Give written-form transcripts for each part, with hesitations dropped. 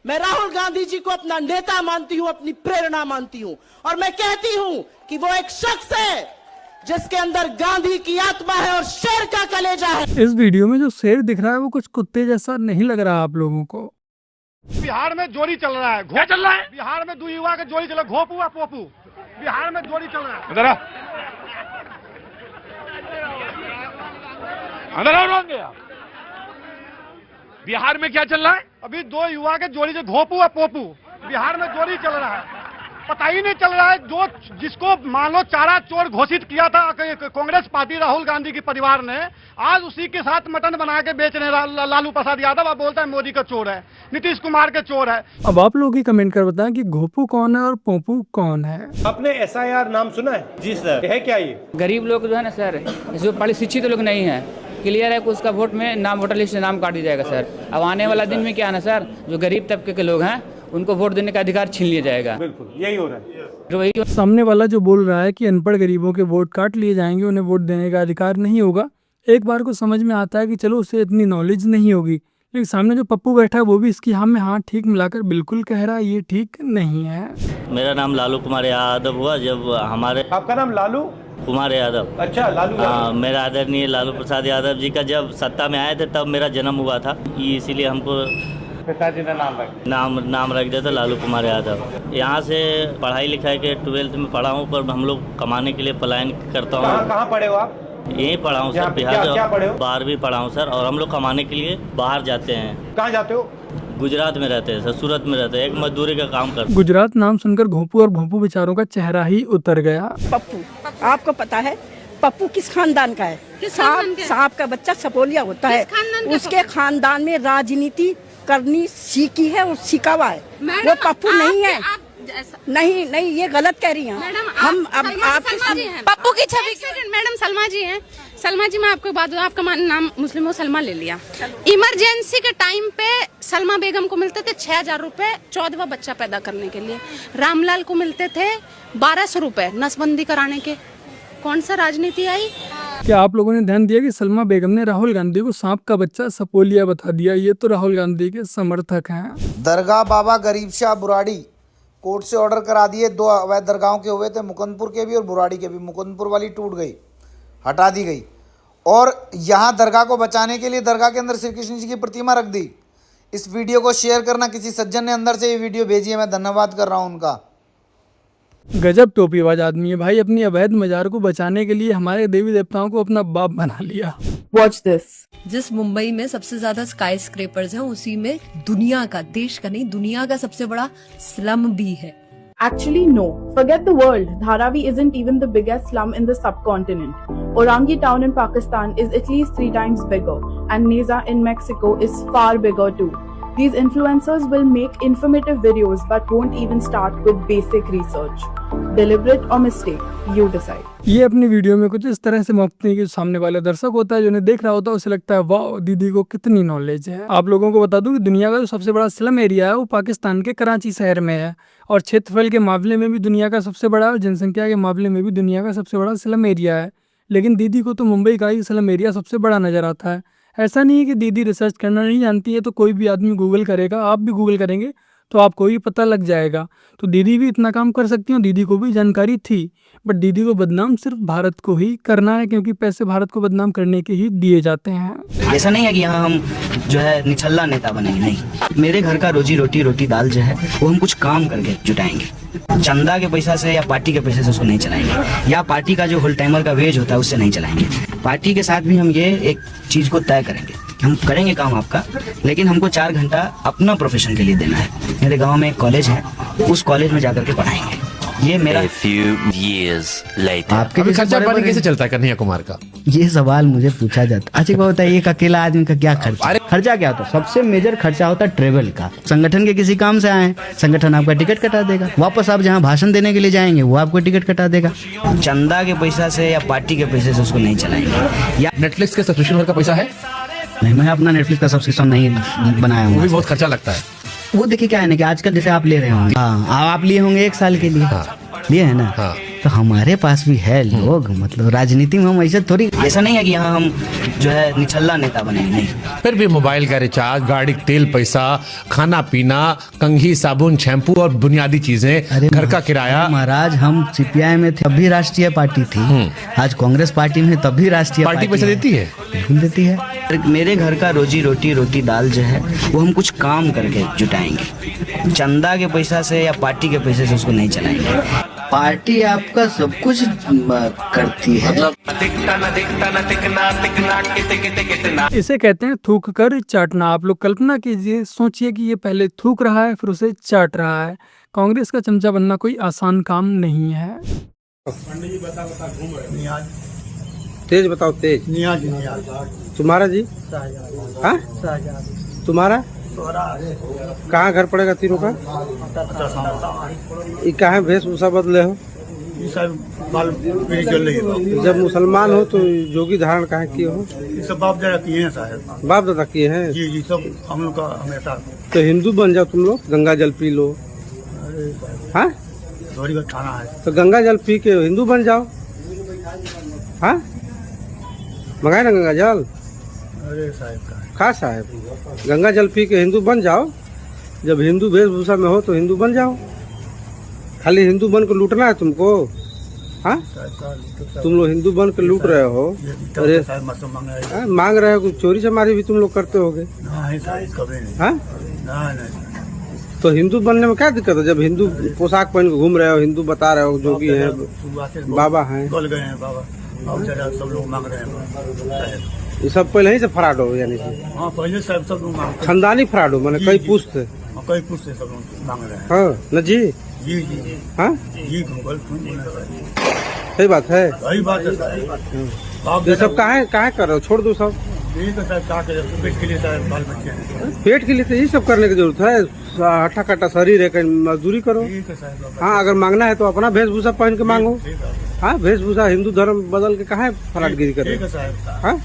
मैं राहुल गांधी जी को अपना नेता मानती हूं, अपनी प्रेरणा मानती हूं, और मैं कहती हूं कि वो एक शख्स है जिसके अंदर गांधी की आत्मा है और शेर का कलेजा है। इस वीडियो में जो शेर दिख रहा है वो कुछ कुत्ते जैसा नहीं लग रहा आप लोगों को। बिहार में जोड़ी चल रहा है। क्या चल रहा है? बिहार में दो युवा का जोड़ी चल रहा है, घोपू और पोपू। बिहार में जोड़ी चल रहा है। बिहार में क्या चल रहा है? अभी दो युवा के जोड़ी से घोपू और पोपू बिहार में जोड़ी चल रहा है। पता ही नहीं चल रहा है, जो जिसको मान लो चारा चोर घोषित किया था कांग्रेस पार्टी राहुल गांधी के परिवार ने, आज उसी के साथ मटन बना के बेच रहे लालू प्रसाद यादव। अब बोलता है मोदी का चोर है, नीतीश कुमार के चोर है। अब आप लोग ही कमेंट कर बताएं कि घोपू कौन है और पोपू कौन है। आपने SIR नाम सुना है? जी सर। है क्या ये? गरीब लोग जो है ना सर, जो पढ़े शिक्षित लोग नहीं है, क्लियर है कि उसका वोट में नाम, वोटर लिस्ट से नाम काट दिया जाएगा सर। अब आने वाला दिन में क्या है ना सर, जो गरीब तबके के लोग हैं उनको वोट देने का अधिकार छीन लिया जाएगा। बिल्कुल यही हो रहा है। जो वही सामने वाला जो बोल रहा है कि अनपढ़ गरीबों के वोट काट लिए जाएंगे, उन्हें वोट देने का अधिकार नहीं होगा, एक बार को समझ में आता है कि चलो उसे इतनी नॉलेज नहीं होगी, लेकिन सामने जो पप्पू बैठा है वो भी इसकी हाँ में हाँ ठीक मिलाकर बिल्कुल कह रहा है ये ठीक नहीं है। मेरा नाम लालू कुमार यादव हुआ। जब हमारे आपका नाम लालू कुमार यादव? अच्छा, लालू यादव। मेरा आदरणीय लालू प्रसाद यादव जी का जब सत्ता में आए थे तब मेरा जन्म हुआ था, इसीलिए हमको पिताजी ने नाम रख दिया था लालू कुमार यादव। यहाँ से पढ़ाई लिखाई के 12th में पढ़ा हूँ, पर हम लोग कमाने के लिए पलायन करता हूँ। कहाँ पढ़े हो आप? यहीं पढ़ा हूँ सर, बिहार। क्या पढ़े हो? 12वीं पढ़ा हूँ सर, और हम लोग कमाने के लिए बाहर जाते हैं। कहाँ जाते हो? गुजरात में रहते हैं सर, सूरत में रहते हैं, एक मजदूरी का काम करते हैं। गुजरात नाम सुनकर घोपू और भोपू बेचारों का चेहरा ही उतर गया। पप्पू, आपको पता है पप्पू किस खानदान का है? सांप का बच्चा सपोलिया होता है। उसके खानदान में राजनीति करनी सीखी है और सीखा हुआ है। वो पप्पू नहीं है। नहीं, ये गलत कह रही हैं। हम अब आपके पप्पू की छवि मैडम सलमा जी हैं। सलमा जी, मैं आपको बात दूं, आपका नाम मुस्लिम हो, सलमा ले लिया। इमरजेंसी के टाइम पे सलमा बेगम को मिलते थे 6,000 रुपए 14वां बच्चा पैदा करने के लिए। रामलाल को मिलते थे 1,200 रुपए नसबंदी कराने के। कौन सा राजनीति आई? क्या आप लोगों ने ध्यान दिया कि सलमा बेगम ने राहुल गांधी को सांप का बच्चा सपोलिया बता दिया? ये तो राहुल गांधी के समर्थक हैं। दरगाह बाबा गरीब शाह बुराड़ी कोर्ट से ऑर्डर करा दिए। 2 अवैध दरगाहों के हुए थे, मुकुंदपुर के भी और बुराड़ी के भी। मुकुंदपुर वाली टूट गई, हटा दी गई, और यहाँ दरगाह को बचाने के लिए दरगाह के अंदर श्री कृष्ण जी की प्रतिमा रख दी। इस वीडियो को शेयर करना, किसी सज्जन ने अंदर से ये वीडियो भेजी है, मैं धन्यवाद कर रहा हूँ उनका। गजब टोपीबाज आदमी है भाई, अपनी अवैध मजार को बचाने के लिए हमारे देवी देवताओं को अपना बाप बना लिया। Watch this. जिस मुंबई में सबसे ज्यादा स्काई स्क्रेपर्स हैं, उसी में दुनिया का, देश का नहीं, दुनिया का सबसे बड़ा स्लम भी है। Actually, no. Forget the world. Dharavi isn't even the biggest slum in the subcontinent. Orangi town in Pakistan is at least 3 times bigger, and Neza in Mexico is far bigger too. These influencers will make informative videos but won't even start with basic research. Deliberate or mistake, you decide. ये अपनी video में कुछ इस तरह से मोहब्बत कि सामने वाला दर्शक होता है जो उन्हें देख रहा होता है उसे लगता है वाह दीदी को कितनी नॉलेज है। आप लोगों को बता दूं कि दुनिया का जो सबसे बड़ा स्लम एरिया है वो पाकिस्तान के कराची शहर में है, और क्षेत्रफल के मामले में भी दुनिया का सबसे बड़ा और जनसंख्या के मामले में भी दुनिया का सबसे बड़ा स्लम एरिया है। लेकिन दीदी को तो मुंबई का ही स्लम एरिया सबसे बड़ा नज़र आता है। ऐसा नहीं है कि दीदी रिसर्च करना नहीं जानती है, तो कोई भी आदमी गूगल करेगा, आप भी गूगल करेंगे तो आपको भी पता लग जाएगा। तो दीदी भी इतना काम कर सकती हैं, दीदी को भी जानकारी थी, बट दीदी को बदनाम सिर्फ भारत को ही करना है, क्योंकि पैसे भारत को बदनाम करने के ही दिए जाते हैं। ऐसा नहीं है कि यहाँ हम जो है निछल्ला नेता बनेंगे, नहीं। मेरे घर का रोजी रोटी दाल जो है वो हम कुछ काम करके जुटाएंगे। चंदा के पैसा से या पार्टी के पैसे से उसको नहीं चलाएंगे, या पार्टी का जो होल टाइमर का वेज होता है उससे नहीं चलाएंगे। पार्टी के साथ भी हम ये एक चीज को तय करेंगे, हम करेंगे काम आपका, लेकिन हमको 4 घंटा अपना प्रोफेशन के लिए देना है। मेरे गांव में एक कॉलेज है, उस कॉलेज में जाकर के पढ़ाएंगे। ये मेरा आपके भी खर्चा पानी कैसे चलता है कन्हैया कुमार का? ये सवाल मुझे पूछा जाता। अच्छा होता है एक अकेला आदमी का क्या खर्चा? खर्चा क्या होता है? सबसे मेजर खर्चा होता है ट्रेवल का। संगठन के किसी काम से आए, संगठन आपका टिकट कटा देगा। वापस आप जहाँ भाषण देने के लिए जाएंगे वो आपको टिकट कटा देगा। चंदा के पैसा से या पार्टी के पैसे से उसको नहीं चलाएंगे। या नेटफ्लिक्स के सब्सक्रिप्शन का पैसा है? नहीं, मैं अपना नेटफ्लिक्स का सब्सक्रिप्शन नहीं बनाया हूँ। वो भी बहुत खर्चा लगता है। वो देखिए क्या है ना कि आजकल जैसे आप ले रहे होंगे, हाँ आप लिए होंगे 1 साल के लिए, लिए है ना, तो हमारे पास भी है लोग, मतलब राजनीति में हम ऐसे थोड़ी, ऐसा नहीं है कि यहाँ हम जो है निछल्ला नेता बने, नहीं। फिर भी मोबाइल का रिचार्ज, गाड़ी का तेल, पैसा, खाना पीना, कंघी, साबुन, शैम्पू और बुनियादी चीजें, घर का किराया। महाराज हम सीपीआई में थे तब भी राष्ट्रीय पार्टी थी, आज कांग्रेस पार्टी में तब भी राष्ट्रीय पार्टी पैसा देती है, बिल्कुल देती है। मेरे घर का रोजी रोटी दाल जो है वो हम कुछ काम करके जुटाएंगे, चंदा के पैसा से या पार्टी के पैसे से उसको नहीं चलाएंगे। पार्टी आपका सब कुछ करती है, इसे कहते हैं थूक कर चाटना। आप लोग कल्पना कीजिए, सोचिए कि ये पहले थूक रहा है फिर उसे चाट रहा है। कांग्रेस का चमचा बनना कोई आसान काम नहीं है। तेज बताओ, तेज। तुम्हारा जी? हाँ? तुम्हारा कहाँ घर पड़ेगा तीनों का? ये कहाँ वेशभूषा बदले हो? जब मुसलमान हो तो जोगी धारण कहाँ किए हो? सब बाप दादा किए हैं साहब। बाप दादा किए हैं? जी जी, सब हम लोग का हमेशा। तो हिंदू बन जाओ तुम लोग, गंगा जल पी लो। हाँ, थाना है तो गंगा जल पी के हिंदू बन जाओ। हाँ, मंगाए ना गंगा जल। अरे साहब खा साहब, गंगा जल पी के हिंदू बन जाओ। जब हिंदू वेशभूषा में हो तो हिंदू बन जाओ। खाली हिंदू बन के लूटना है तुमको? हाँ, तुम लोग हिंदू बन के लूट रहे हो। अरे मांग रहे हो, कुछ चोरी चमारी भी तुम लोग करते होगे। हाँ, तो हिंदू बनने में क्या दिक्कत है? जब हिंदू पोशाक पहन के घूम रहे हो, हिंदू बता रहे हो, जोगी है, बाबा हैं, सब लोग मांग रहे हैं। ये सब पहले ही से फराड हो, यानी कि हाँ, पहले सब लोग मांग, खानदानी फराड हो, मैंने कई पूछ थे, सब लोग मांग रहे हैं। हाँ न जी? जी जी। हाँ, जी सही बात है, सही बात है। ये सब काहे कर रहे हो? छोड़ दो सब। पेट के लिए बाल बच्चे हैं, पेट के लिए तो यही सब करने की जरूरत है। हट्टा कट्टा शरीर है, कहीं मजदूरी करो। हाँ, अगर मांगना है तो अपना वेशभूषा पहन के मांगो। हाँ, वेशभूषा हिंदू धर्म बदल के कहाँ फराडगिरी करे? हाँ,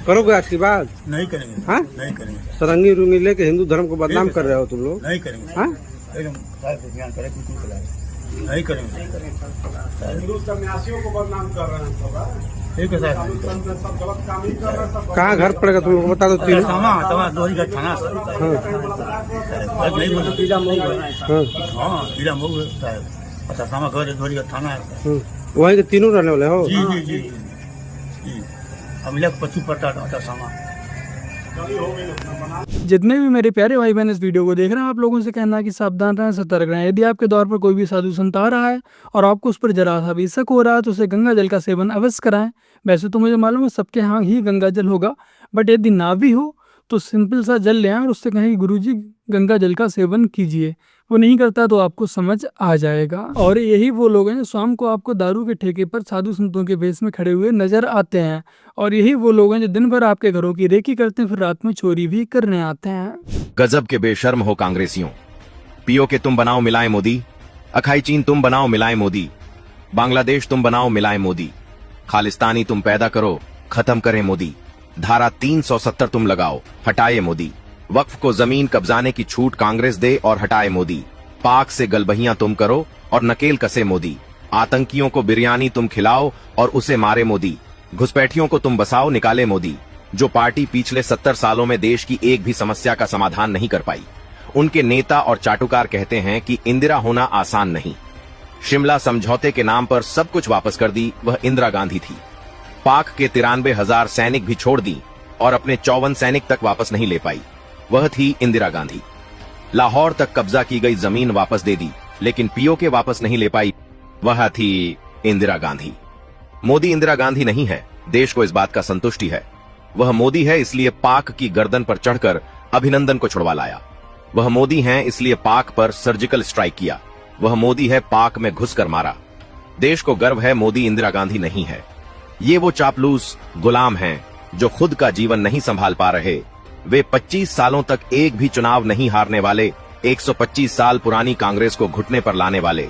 करोगे आज की बात? नहीं करेंगे। हाँ, नहीं करेंगे। सरंगी रुंगी लेके हिंदू धर्म को बदनाम कर रहे हो तुम लोग। नहीं करेंगे। हाँ, नहीं करेंगे। हिंदू सन्यासियों को बदनाम कर रहे हैं। ठीक है साहब। कहाँ घर पड़ेगा तुम लोग बता दो। तीन थाना हाँ, वहीं के तीनों रहने वाले हो? जी जी जी जी, हम लोग 25 पट्टा सामा। जितने भी मेरे प्यारे भाई बहन इस वीडियो को देख रहे हैं, आप लोगों से कहना है कि सावधान रहें, सतर्क रहें। यदि आपके दौर पर कोई भी साधु संत आ रहा है और आपको उस पर जरा सा भी शक हो रहा है तो उसे गंगा जल का सेवन अवश्य कराएं। वैसे तो मुझे मालूम है सबके यहाँ ही गंगा जल होगा, बट यदि ना भी हो तो सिंपल सा जल ले आएं और उससे कहें गुरुजी गंगा जल का सेवन कीजिए। वो नहीं करता तो आपको समझ आ जाएगा। और यही वो लोग हैं जो शाम को आपको दारू के ठेके पर साधु संतों के भेष में खड़े हुए नजर आते हैं। और यही वो लोग हैं जो दिन भर आपके घरों की रेकी करते हैं, फिर रात में चोरी भी करने आते हैं। गजब के बेशर्म हो कांग्रेसियों। पीओ के तुम बनाओ मिलाए मोदी, अखाई चीन तुम बनाओ मिलाए मोदी, बांग्लादेश तुम बनाओ मिलाए मोदी, खालिस्तानी तुम पैदा करो खत्म करें मोदी, धारा 370 तुम लगाओ हटाए मोदी, वक्फ को जमीन कब्जाने की छूट कांग्रेस दे और हटाए मोदी, पाक से गलबहियां तुम करो और नकेल कसे मोदी, आतंकियों को बिरयानी तुम खिलाओ और उसे मारे मोदी, घुसपैठियों को तुम बसाओ निकाले मोदी। जो पार्टी पिछले 70 सालों में देश की एक भी समस्या का समाधान नहीं कर पाई, उनके नेता और चाटुकार कहते हैं कि इंदिरा होना आसान नहीं। शिमला समझौते के नाम पर सब कुछ वापस कर दी वह इंदिरा गांधी थी। पाक के 93,000 सैनिक भी छोड़ दी और अपने 54 सैनिक तक वापस नहीं ले पाई, वह थी इंदिरा गांधी। लाहौर तक कब्जा की गई जमीन वापस दे दी, लेकिन पीओ के वापस नहीं ले पाई, वह थी इंदिरा गांधी। मोदी इंदिरा गांधी नहीं है, देश को इस बात का संतुष्टि है। वह मोदी है इसलिए पाक की गर्दन पर चढ़कर अभिनंदन को छुड़वा लाया। वह मोदी हैं इसलिए पाक पर सर्जिकल स्ट्राइक किया। वह मोदी है पाक में घुसकर मारा। देश को गर्व है मोदी इंदिरा गांधी नहीं है। ये वो चापलूस गुलाम हैं जो खुद का जीवन नहीं संभाल पा रहे। वे 25 सालों तक एक भी चुनाव नहीं हारने वाले, 125 साल पुरानी कांग्रेस को घुटने पर लाने वाले,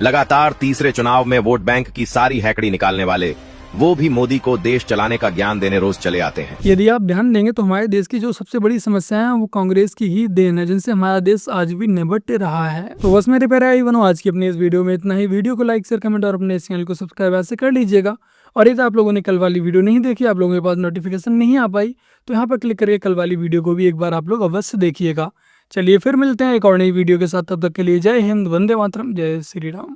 लगातार तीसरे चुनाव में वोट बैंक की सारी हैकड़ी निकालने वाले, वो भी मोदी को देश चलाने का ज्ञान देने रोज चले आते हैं। यदि आप ध्यान देंगे तो हमारे देश की जो सबसे बड़ी समस्या है वो कांग्रेस की ही देन है, जिनसे हमारा देश आज भी निपट रहा है। तो बस मेरे प्यारे भाई बनो, आज की अपनी इस वीडियो में इतना ही। वीडियो को लाइक शेयर कमेंट और अपने चैनल को सब्सक्राइब ऐसे कर लीजिएगा। और यदि आप लोगों ने कल वाली वीडियो नहीं देखी, आप लोगों के पास नोटिफिकेशन नहीं आ पाई, तो यहाँ पर क्लिक करके कल वाली वीडियो को भी एक बार आप लोग अवश्य देखिएगा। चलिए फिर मिलते हैं एक और नई वीडियो के साथ, तब तक के लिए जय हिंद, वंदे मातरम, जय श्री राम।